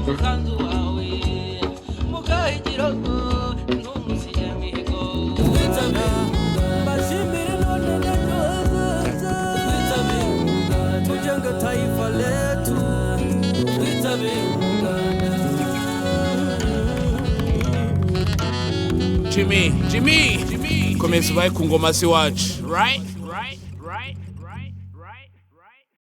umukanzu wawe mugahigiro ntumusiye mihigo twitabe bashimire none ndoza twitabe tujenge taifa letu twitabe Jimmy komeza ubaye ku ngoma si wacu right